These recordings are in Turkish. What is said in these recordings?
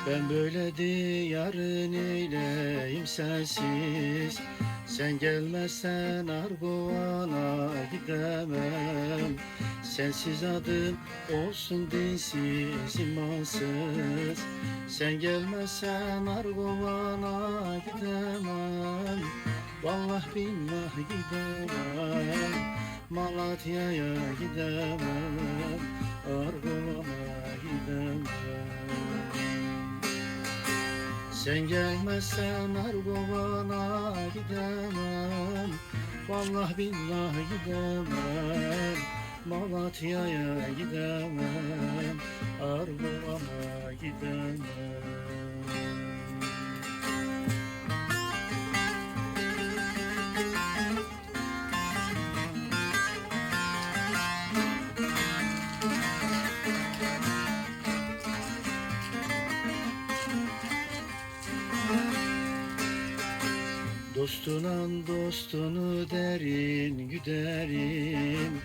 Ben böyle diyarın neyleyim sensiz. Sen gelmezsen Arguvan'a gidemem. Sensiz adım olsun dinsiz imansız. Sen gelmezsen Arguvan'a gidemem. Vallahi billahi gidemem. Malatya'ya gidemem. Arguvan'a gidemem. Sen gelmezsen Arguvan'a gidemem. Vallahi billahi gidemem. Malatya'ya gidemem. Arguvan'a gidemem. Dostunun dostunu derin güderim.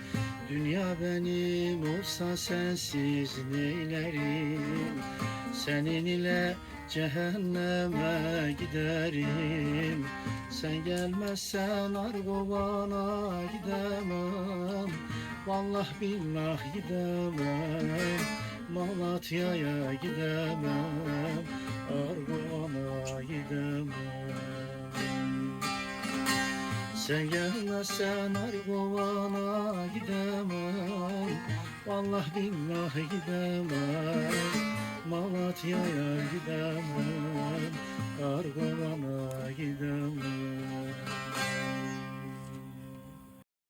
Dünya benim olsa sensiz neylerim. Senin ile cehenneme giderim. Sen gelmezsen Arguvan'a gidemem. Vallahi billahi gidemem. Malatya'ya gidemem. Arguvan'a gidemem. Sen gelmezsen Arguvan'a gidemem. Vallahi billahi gidemem. Malatya'ya gidemem. Arguvan'a gidemem.